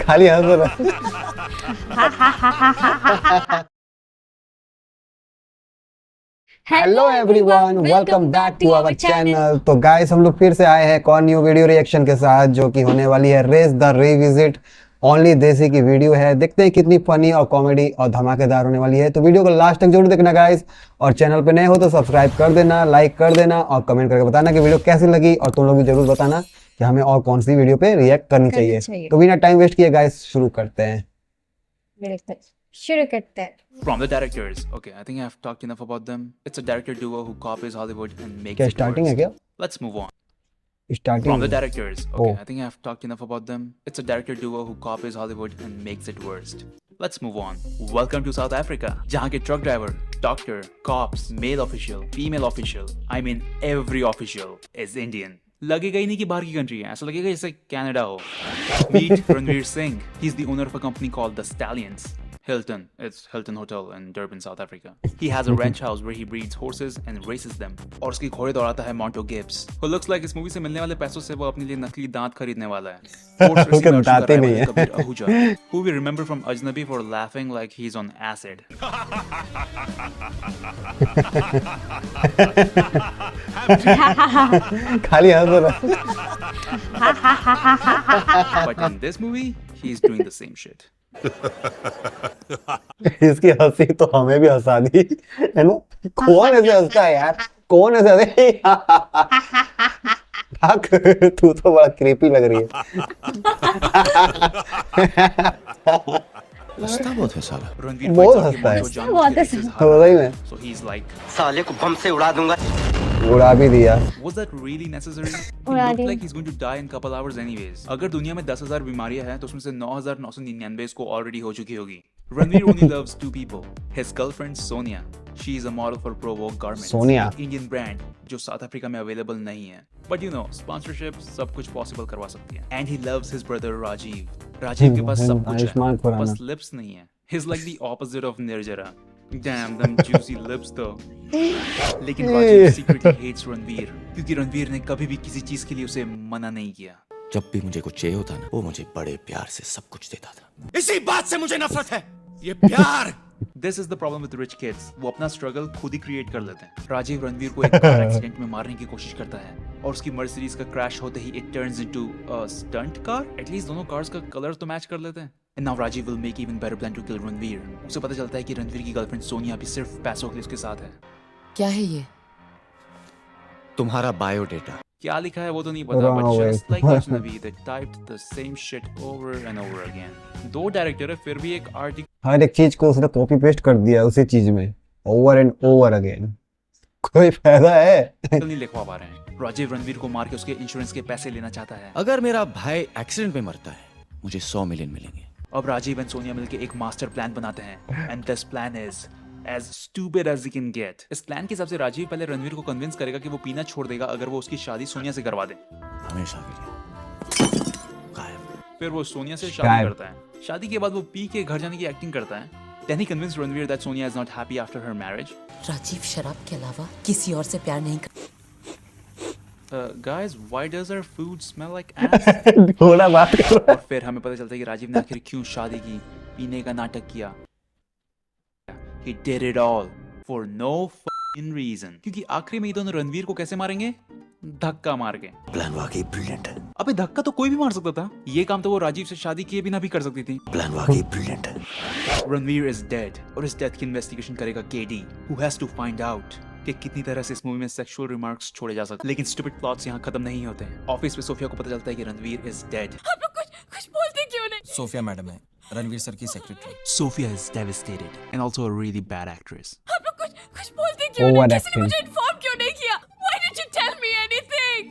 खाली हंस रहा। Hello everyone, welcome back to our channel. तो गाइस, हम लोग फिर से आए हैं एक और न्यू वीडियो रिएक्शन के साथ, जो कि होने वाली है रेस द रिविजिट। ओनली देसी की वीडियो है, देखते हैं कितनी फनी और कॉमेडी और धमाकेदार होने वाली है। तो वीडियो को लास्ट तक जरूर देखना गाइस, और चैनल पे नए हो तो सब्सक्राइब कर देना, लाइक कर देना और कमेंट करके बताना कि वीडियो कैसी लगी। और तुम लोग भी जरूर बताना कि हमें और कौन सी वीडियो पे रिएक्ट करनी चाहिए। तो बिना टाइम वेस्ट किए गाइस शुरू करते हैं। शुरू करते हैं। From the directors, okay, I think I've talked enough about them. It's a director duo who copies Hollywood and makes क्या it स्टार्टिंग है worst. क्या? Let's move on. Starting From the directors, okay, Oh. I think I've talked enough about them. It's a director duo who copies Hollywood and makes it worst. Let's move on. Welcome to South Africa, जहाँ के truck driver, doctor, cops, male official, female official, I mean every official is Indian. लगेगा ही नहीं कि बाहर की country है, ऐसा लगेगा जैसे कनाडा हो। Meet Ranveer Singh. He's the owner of a company called the Stallions. Hilton. It's Hilton Hotel in Durban, South Africa. He has a ranch house where he breeds horses and races them. और उसकी घोड़े दौड़ाता है Monto Gibbs. Who looks like इस movie से मिलने वाले पैसों से वो अपने लिए नकली दांत खरीदने वाला है। Horse racing में अर्जुन का rival Kabir Ahuja, who we remember from Ajnabi for laughing like he's on acid. खाली हंस रहा। But in this movie, he's doing the same shit. इसकी हंसी तो हमें भी हंसा दी है ना। कौन ऐसे हंसता है यार, कौन ऐसे हंसे? तू तो बड़ा क्रीपी लग रही है। हंसता बहुत है साला। रणवीर बहुत fights हंसता है। Monto John बहुत Gibbs' हंसता hard. सही में So he's like, साले को बम से उड़ा दूंगा। उड़ा भी दिया। was that really necessary? He उड़ा looked the. like he's going to die in couple hours anyways. अगर दुनिया में 10,000 बीमारियां हैं तो उसमें से 9,999 इसको ऑलरेडी हो चुकी होगी। Ranveer only loves two people. His girlfriend Sonia. She is a model for Provoke Garments. Sonia. एक Indian brand जो साउथ अफ्रीका में अवेलेबल नहीं है। But you know, sponsorship सब कुछ पॉसिबल करवा सकती है। And he loves his brother Rajiv. Rajiv के पास सब कुछ आयुष्मान है, खुराना। बस लिप्स नहीं है। He's like the opposite of Nirjara. Damn them juicy lips though. लेकिन राजीव secretly hates रणवीर क्योंकि रणवीर ने कभी भी किसी चीज के लिए उसे मना नहीं किया। जब भी मुझे कुछ चाहिए होता ना, वो मुझे बड़े प्यार से सब कुछ देता था। इसी बात से मुझे नफरत है, ये प्यार। This is the problem with rich kids. वो अपना स्ट्रगल खुद ही क्रिएट कर लेते हैं। राजीव रणवीर को एक कार एक्सीडेंट में मारने की कोशिश करता है और उसकी मर्सिडीज का क्रैश होते ही it turns into a stunt car. At least दोनों कार्स का कलर तो मैच कर लेते हैं। And now Rajiv will make even better plan to kill Ranveer. उसे पता चलता है कि रणवीर की गर्लफ्रेंड सोनिया भी सिर्फ पैसों के लिए उसके साथ है। क्या है ये? तुम्हारा बायोडेटा। क्या लिखा है वो तो नहीं पता, but just like Ajnabi, they typed the same shit over and over again. दो डायरेक्टर है फिर भी एक आर्टिकल हर एक चीज को उसने कॉपी पेस्ट कर दिया उसी चीज में, ओवर एंड ओवर अगेन। कोई फायदा है? नहीं लिखवा पा रहे हैं। राजीव रणवीर को मार के उसके इंश्योरेंस के पैसे लेना चाहता है। अगर मेरा भाई एक्सीडेंट में मरता है, मुझे 100 मिलियन मिलेंगे। अब राजीव एंड सोनिया मिलकर एक मास्टर प्लान बनाते हैं and this plan is as stupid as he can get. इस प्लान के हिसाब से राजीव पहले रणवीर को कन्विंस करेगा कि वो पीना छोड़ देगा अगर वो उसकी शादी सोनिया से करवा दे। हमेशा के लिए गायब। फिर वो सोनिया से शादी करता है। शादी के बाद वो पी के घर जाने की एक्टिंग करता है। Then he convinced Ranveer that Sonia is not happy after her marriage. Rajiv शराब के अलावा किसी और से प्यार नहीं कर। Guys, why does our food smell like ass? थोड़ा बात करो। और फिर हमें पता चलता है कि राजीव ने आखिर क्यों शादी की, पीने का नाटक किया। He did it all for no fucking reason. क्योंकि आखिरी में ये दोनों रणवीर को कैसे मारेंगे? धक्का मार के। प्लान वाकई ब्रिलियंट है। अबे धक्का तो कोई भी मार सकता था। ये काम तो वो राजीव से शादी किए बिना भी कर सकती थी। प्लान वाकई ब्रिलियंट है। रणवीर इज डेड और इस डेथ की इन्वेस्टिगेशन करेगा KD, who has to find out कि कितनी तरह से इस मूवी में सेक्सुअल रिमार्क्स छोड़े जा सकते। लेकिन स्टूपिड प्लॉट्स यहाँ खत्म नहीं होते हैं। ऑफिस में सोफिया को पता चलता है कि रणवीर इज डेड। आप लोग कुछ बोलते क्यों नहीं? सोफिया मैडम है रणवीर सर की secretary. Sophia is devastated and also a really bad actress. आप लोग कुछ बोलते क्यों नहीं? Over किसी ने acting. मुझे इन्फॉर्म क्यों नहीं किया? Why didn't you tell me anything?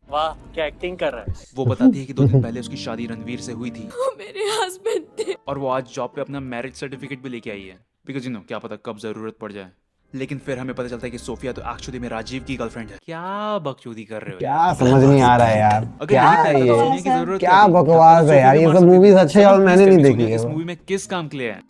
वाह क्या एक्टिंग कर रहा है। वो बताती है कि 2 दिन पहले उसकी शादी रणवीर से हुई थी वो मेरे हस्बैंड थे। और वो आज जॉब पे अपना मैरिज सर्टिफिकेट भी लेके आई है बिकॉज यू नो क्या पता कब जरूरत पड़ जाए। लेकिन फिर हमें पता चलता है कि सोफिया तो एक्चुअली में राजीव की गर्लफ्रेंड है। क्या बकचोदी कर रहे हो? क्या समझ नहीं आ रहा है यार, अगर क्या यही है था तो ये? सोनिया की जरूरत क्या थी। बकवास है यार, ये सब मूवीज अच्छे और मैंने नहीं देखी है। इस मूवी में किस काम के लिए है?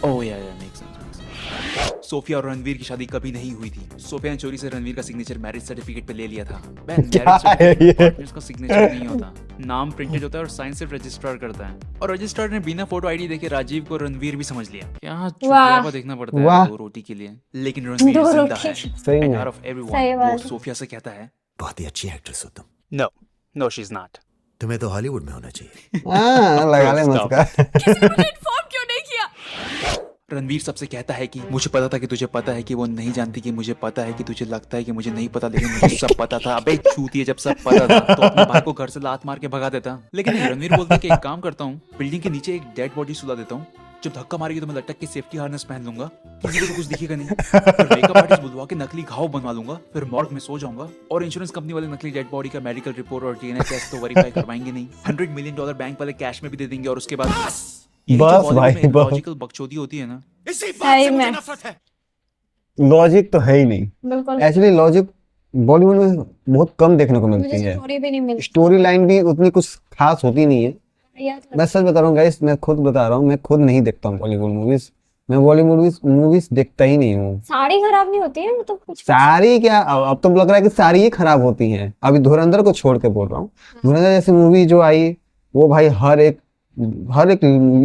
ओह या मेक्स सेंस। सोफिया और रणवीर की शादी कभी नहीं हुई थी। सोफिया ने चोरी से रणवीर का सिग्नेचर मैरिज सर्टिफिकेट पे ले लिया था। बहन, क्या marriage है certificate ये? partners का सिग्नेचर नहीं होता, नाम प्रिंटेड होता है और साइन सिर्फ रजिस्ट्रार करता है। और रजिस्ट्रार ने बिना फोटो आईडी देखे राजीव को रणवीर भी समझ लिया। क्या चुतियापा देखना पड़ता है वाह। दो रोटी के लिए। लेकिन रणवीर दो जिंदा रोटी। है। सही And में। out of सही everyone, बात वो है। सोफिया से कहता है, बहुत ही अच्छी एक्ट्रेस हो तुम। No, no, she's not. तुम्हें तो हॉलीवुड में होना चाहिए। हाँ, लगा ले Stop. मुझका। मुझे इन्फॉर्म क्यों नहीं किया? रणवीर सबसे कहता है कि मुझे पता था कि तुझे पता है कि वो नहीं जानती, कि मुझे पता है कि तुझे लगता है कि मुझे नहीं पता, लेकिन मुझे सब पता था। अबे चूतिए, जब सब पता था तो अपने भाई को घर से लात मार के भगा देता। लेकिन नहीं, रणवीर बोलता है कि एक काम करता हूँ, बिल्डिंग के नीचे एक डेड बॉडी सुला देता हूँ। जब धक्का मारेगी तो मैं लटक के सेफ्टी हार्नेस पहन लूंगा, किसी को तो कुछ दिखेगा नहीं। फिर मेकअप आर्टिस्ट बुलवा के नकली घाव बनवा लूंगा, फिर मॉर्ग में सो जाऊंगा और इंश्योरेंस कंपनी वाले नकली डेड बॉडी का मेडिकल रिपोर्ट और डीएनए टेस्ट तो वेरीफाई करवाएंगे नहीं। $100 मिलियन बैंक वाले कैश में भी दे देंगे और उसके बाद यही जो बस बॉलीवुड भाई, में बस। लॉजिकल बकचोदी होती है ना, इसी बात सही से मुझे में। नफरत है। लॉजिक तो है ही नहीं। बिल्कुल। एक्चुअली लॉजिक बॉलीवुड में बहुत कम देखने को मुझे मिलती है। स्टोरी भी नहीं मिलती स्टोरी लाइन भी उतनी कुछ खास होती नहीं है। याद मैं सच बता रहा हूँ गाइस, मैं खुद बता रहा हूँ, मैं खुद नहीं देखता हूँ बॉलीवुड मूवीज। मैं बॉलीवुड मूवीज देखता ही नहीं हूँ। साड़ी खराब नहीं होती है, मतलब कुछ सारी क्या, अब तो लग रहा है कि सारी ही खराब होती हैं। अभी धुरंधर को छोड़ के बोल रहा हूँ। धुरंधर जैसी मूवी जो आई, वो भाई हर एक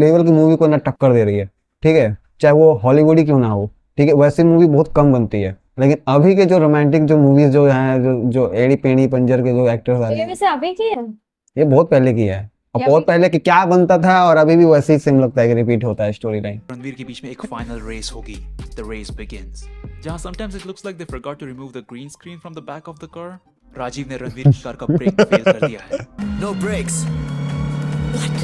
लेवल की मूवी को ना टक्कर दे रही है। ठीक है, चाहे वो हॉलीवुड ही क्यों ना हो। ठीक है, वैसी मूवी बहुत कम बनती है। लेकिन अभी के जो रोमांटिक जो मूवीज जो हैं, जो एड़ी पेड़ी पंजर के जो एक्टर्स आ रहे ये हैं, वैसे अभी की है। ये बहुत पहले की है। और ये बहुत अभी- पहले कि क्या बनता था और अभी भी वैसे ही सेम लगता है कि रिपीट होता है स्टोरी लाइन। रणवीर के बीच में एक फाइनल रेस होगी। द रेस बिगिंस, जहां sometimes it looks like they forgot to remove the green screen from the back of the car. Rajeev ने रणवीर की कार का ब्रेक फेल कर दिया है। No breaks.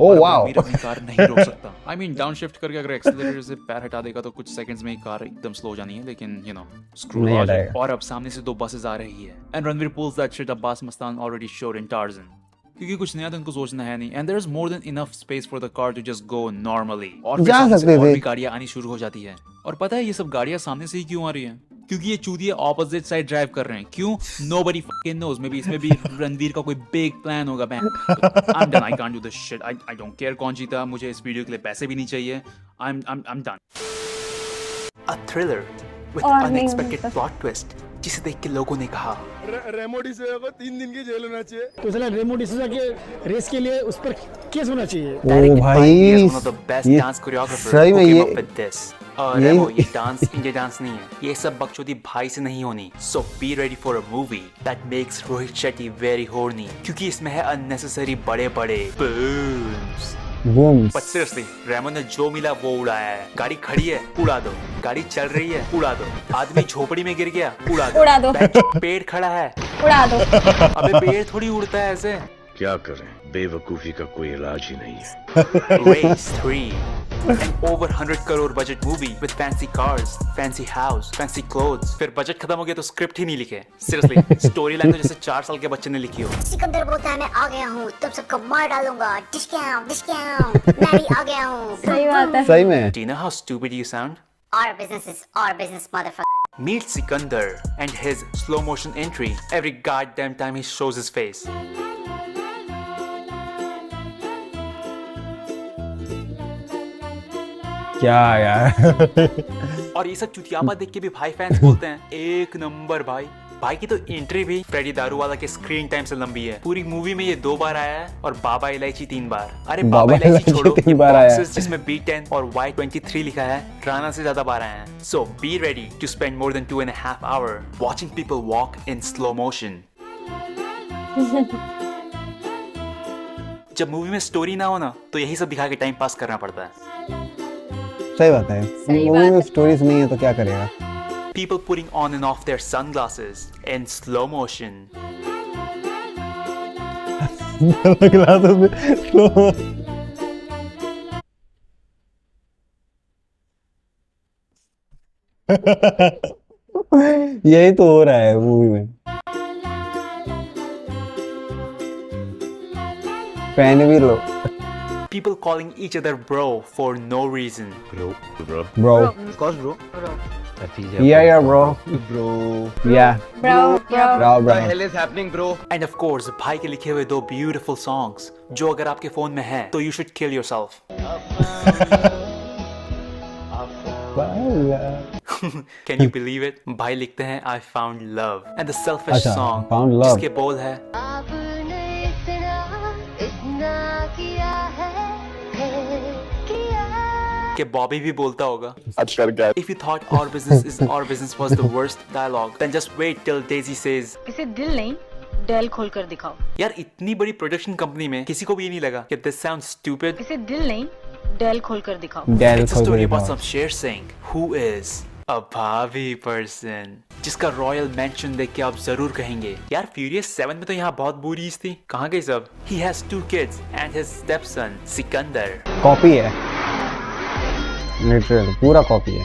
ओह और वाओ। रणवीर अपनी कार नहीं रोक सकता। आई मीन डाउन शिफ्ट करके अगर एक्सीलरेटर से पैर हटा देगा तो कुछ सेकंड्स में ही कार एकदम स्लो हो जानी है, लेकिन यू नो स्क्रू नहीं लॉजिक। हटाएगा। और अब सामने से दो बसेस आ रही है and Ranveer pulls that shit Abbas Mastan already showed in Tarzan, क्योंकि कुछ नया तो उनको सोचना है नहीं। And there is more than enough space for the car to just go normally. और फिर जा सामने से सकते और थे। भी गाड़ियां आनी शुरू हो जाती है। और पता है ये सब गाड़ियां सामने से ही क्यों आ रही हैं? क्योंकि ये चूतिए ऑपोजिट साइड ड्राइव कर रहे हैं। क्यों? Nobody fucking knows. Maybe इसमें भी रणवीर का कोई बिग प्लान होगा। मैं I am done, I can't do this shit. I don't care कौन जीता, मुझे इस वीडियो के लिए पैसे भी नहीं चाहिए। आई am done. A thriller with और नहीं अनएक्सपेक्टेड होता। प्लॉट ट्विस्ट, जिसे देख के लोगों ने कहा रेमो डिसूजा को 3 दिन की जेल होना चाहिए। तो चला रेमो डिसूजा के रेस के लिए उस पर केस होना चाहिए। ओ भाई, he is one of the best ये dance choreographers सही who में came ये up with this. ये- रेमो, ये डांस इंडिया डांस नहीं है। ये सब बकचोदी भाई से नहीं होनी। So be ready for a movie that makes Rohit Shetty very horny, क्योंकि इसमें है unnecessary बड़े-बड़े booms. बूम। But seriously, रेमो ने जो मिला वो उड़ाया है। गाड़ी खड़ी है, उड़ा दो। गाड़ी चल रही है, उड़ा दो। आदमी झोपड़ी में गिर गया, उड़ा दो। उड़ा दो। पेड़ खड़ा है, उड़ा दो। अबे पेड़ थोड़ी उड़ता है ऐसे। क्या करें, बेवकूफी का कोई इलाज ही नहीं है। Race 3, an over 100 crore budget movie with fancy cars, fancy house, fancy clothes. फिर बजट खत्म हो गया तो स्क्रिप्ट ही नहीं लिखे। Seriously, स्टोरी लाइन तो जैसे 4 साल के बच्चे ने लिखी हो। सिकंदर बोलता है मैं आ गया हूँ, तुम सबको मार डालूंगा। डिस्काउंट मैं भी आ गया हूँ। सही बात है। सही में। Do you know how stupid you sound? Our business is our business, motherfucker. Meet Sikandar and his slow motion entry every goddamn time he shows his face. क्या यार। और ये सब चुतियापा देख के भी भाई फैंस बोलते हैं एक नंबर भाई। भाई की तो एंट्री भी फ्रेडी दारूवाला के स्क्रीन टाइम से लंबी है। पूरी मूवी में ये 2 बार आया है और बाबा इलायची 3 बार। अरे बाबा बाबा इलायची इलायची छोड़ो, 3 बार आया है। boxes जिसमें B10 और Y23 लिखा है, राणा से ज्यादा बार आए हैं। So be ready to spend more than 2.5 hours watching people walk in slow motion. जब मूवी में स्टोरी ना हो ना तो यही सब दिखा के टाइम पास करना पड़ता है। सही बात है। सही मूवी बात में है। स्टोरीज नहीं है तो क्या करेगा। People putting on and off their sunglasses in slow motion. Glasses में slow- यही तो हो रहा है मूवी में। पहन भी लो People calling each other bro for no reason. Bro. Cause bro. या ब्रो। या bro bro. Bro. is happening, bro? And of course, भाई के लिखे हुए 2 beautiful songs जो अगर आपके फोन में है तो you should kill yourself. Can you believe it? भाई लिखते हैं I found love and the selfish अच्छा, song found love. जिसके बोल है कि बॉबी भी बोलता होगा. If you thought our business was the worst dialogue, then just wait till Daisy says. इसे दिल नहीं डेल खोल कर दिखाओ. यार इतनी बड़ी प्रोडक्शन कंपनी में किसी को भी ये नहीं लगा कि this sounds stupid. इसे दिल नहीं डेल खोल कर दिखाओ. डेल It's a खोल story के about दिखाओ। some Sher Singh who is a भाभी person जिसका रॉयल मेंशन देख के आप जरूर कहेंगे यार फ्यूरियस 7 में तो यहाँ बहुत बुरीज थी, कहाँ गई सब? He has 2 kids and his stepson Sikandar. Copy है, लिटरल पूरा कॉपी है।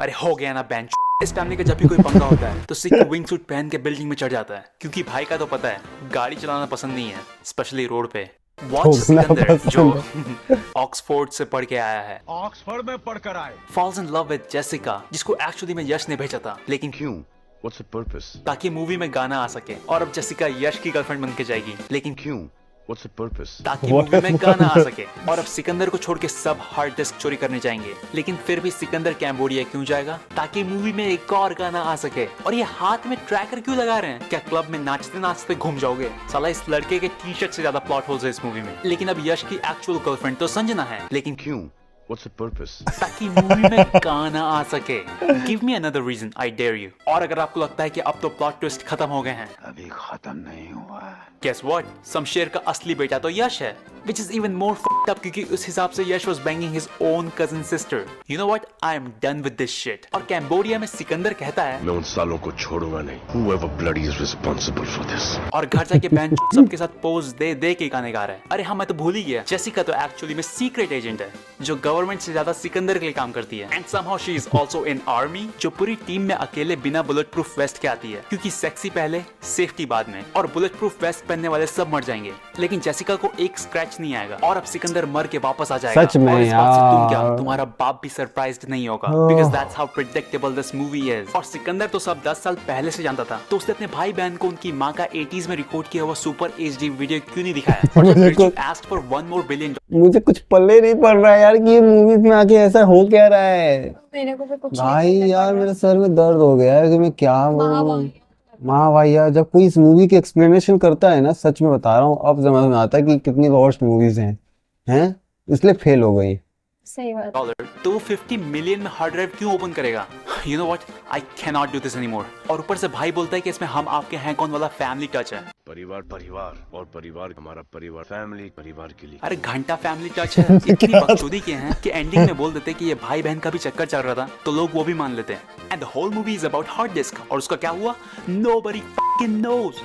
अरे हो गया ना बेंच. इस फैमिली का जब भी कोई पंगा होता है तो सिक विंग सूट पहन के बिल्डिंग में चढ़ जाता है क्योंकि भाई का तो पता है गाड़ी चलाना पसंद नहीं है, स्पेशली रोड पे. वॉच ठोकना सिकंदर जो पसंद ऑक्सफोर्ड से पढ़ के आया है, ऑक्सफोर्ड में पढ़कर आए, falls in love with Jessica जिसको एक्चुअली में यश ने भेजा था, लेकिन क्यों? What's the purpose? ताकि मूवी में गाना आ सके. और अब जेसिका यश की गर्लफ्रेंड बन के जाएगी, लेकिन क्यों? What's the purpose? ताकि मूवी में गाना आ सके. और अब सिकंदर को छोड़ के सब हार्ड डिस्क चोरी करने जाएंगे, लेकिन फिर भी सिकंदर कैम्बोडिया क्यों जाएगा? ताकि मूवी में एक और गाना आ सके. और ये हाथ में ट्रैकर क्यों लगा रहे हैं? क्या क्लब में नाचते नाचते घूम जाओगे? साला इस लड़के के टी शर्ट से ज्यादा प्लॉट होल्स है इस मूवी में. लेकिन अब यश की एक्चुअल गर्लफ्रेंड तो संजना है, लेकिन क्यों? What's the purpose? ताकि मूवी में गाना आ सके. Give me another reason, I dare you. और अगर आपको लगता है कि अब तो प्लॉट ट्विस्ट खत्म हो गए हैं, अभी खत्म नहीं हुआ. guess what? शमशेर का असली बेटा तो यश है, which is even more fucked up क्योंकि उस हिसाब से यश was banging his own cousin sister. You know what? I am done with this shit. और कैम्बोडिया में सिकंदर कहता है मैं उन सालों को छोड़ूंगा नहीं. Whoever bloody is responsible for this. और घर जाके बहन सबके साथ पोज दे दे के गाने गा रहा है. अरे हाँ मैं तो भूल ही गया, जेसिका तो एक्चुअली में सीक्रेट एजेंट है जो गवर्नमेंट से ज्यादा सिकंदर के लिए काम करती है. And somehow she is also in army जो पूरी टीम में अकेले बिना बुलेट प्रूफ वेस्ट के आती है क्योंकि सेक्सी पहले सेफ्टी बाद में. और बुलेट प्रूफ वेस्ट पहनने वाले सब मर जाएंगे, लेकिन जेसिका को एक स्क्रैच नहीं आएगा. और अब सिकंदर मर के वापस आ जाएगा. सच में और इस बात से तुम क्या, यार। तुम्हारा बाप भी सरप्राइज्ड नहीं होगा because that's how predictable this movie is. और सिकंदर तो सब 10 साल पहले से जानता था, तो उसने अपने भाई बहन को उनकी माँ का 80s में रिकॉर्ड किया हुआ सुपर HD वीडियो क्यों नहीं दिखाया? और जब Virgil asked for $1 more billion, मुझे कुछ पल्ले नहीं पड़ रहा है यार कि ये मूवीज में आके ऐसा हो क्या रहा है मेरे को भी कुछ भाई. यार मेरे सर में दर्द हो गया है कि मैं क्या बोलूं. भाई. माँ भाई यार, जब कोई इस मूवी की एक्सप्लेनेशन करता है ना, सच में बता रहा हूँ, अब समझ में आता है कि कितनी वर्स्ट मूवीज हैं, इसलिए फेल हो गई. सही बात. तो वो 50 मिलियन में हार्ड ड्राइव क्यों ओपन करेगा? You know what? I cannot do this anymore. और ऊपर से भाई बोलता है कि इसमें हम आपके हैं कौन वाला फैमिली टच है. परिवार परिवार और परिवार हमारा परिवार फैमिली परिवार के लिए. अरे घंटा फैमिली टच है. इतनी बकचोदी किए हैं कि एंडिंग में बोल देते कि ये भाई बहन का भी चक्कर चल रहा था, तो लोग वो भी मान लेते हैं. And the whole movie is about hard disk. और उसका क्या हुआ? Nobody fucking knows.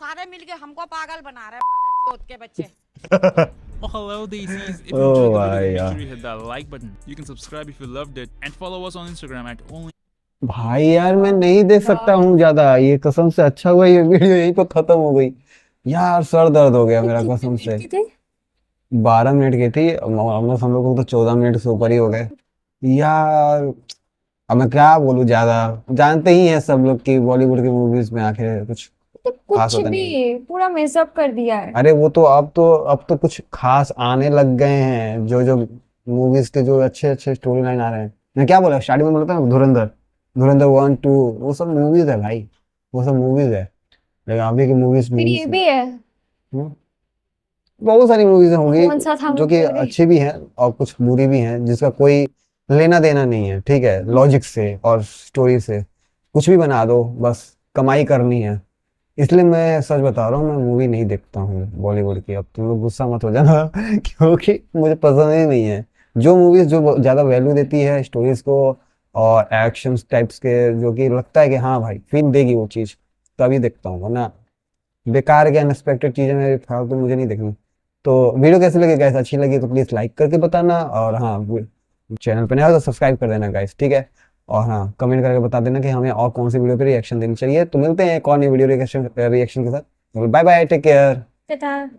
सारे मिलके हमको पागल बना रहे हैं चोद के बच्चे. Oh, hello daisies. If you Oh, enjoyed the video, yeah. make sure you hit that like button. You can subscribe if you loved it and follow us on Instagram at only भाई यार मैं नहीं देख सकता हूँ ज्यादा, ये कसम से. अच्छा हुआ ये वीडियो यहीं पर खत्म हो गई यार. सर दर्द हो गया मेरा कसम से. 12 मिनट की थी, ऑलमोस्ट हम लोग को तो 14 मिनट से ऊपर ही हो गए यार. अब मैं क्या बोलूं, ज्यादा जानते ही हैं सब लोग कि बॉलीवुड की मूवीज में आखिर कुछ खास कुछ होता नहीं है. भी पूरा मिसअप कर दिया है. अरे वो तो अब तो कुछ खास आने लग गए हैं. जो मूवीज के जो अच्छे अच्छे स्टोरी लाइन आ रहे हैं. मैं क्या बोला स्टार्टिंग में, बोला था धुरंधर 1 2 वो सब मूवीज है भाई, वो सब मूवीज है. लेकिन अभी की मूवीज फिर ये भी है. बहुत सारी मूवीज होंगी कौन सा था जो कि movie? अच्छी भी हैं और कुछ बुरी भी हैं, जिसका कोई लेना देना नहीं है. ठीक है, लॉजिक से और स्टोरी से कुछ भी बना दो, बस कमाई करनी है. इसलिए मैं सच बता रहा हूँ, मैं मूवी नहीं देखता हूँ बॉलीवुड की. अब तुम लोग गुस्सा मत हो जाना क्योंकि मुझे पसंद ही नहीं है. जो मूवीज जो ज़्यादा वैल्यू देती है स्टोरीज को और एक्शन टाइप्स के, जो कि लगता है कि हाँ भाई फील देगी वो चीज़, तभी देखता हूँ. वरना बेकार के अनएक्सपेक्टेड चीज़ें मेरे ख्याल तो मुझे नहीं देखनी. तो वीडियो कैसे लगी गाइस, अच्छी लगी तो प्लीज़ लाइक करके बताना. और हाँ, चैनल पर नया हो तो सब्सक्राइब कर देना गाइस, ठीक है. और हाँ, कमेंट करके बता देना कि हमें और कौन सी वीडियो पे रिएक्शन देनी चाहिए. तो मिलते हैं एक और नई वीडियो रिएक्शन के साथ. Bye bye, take care. Tata.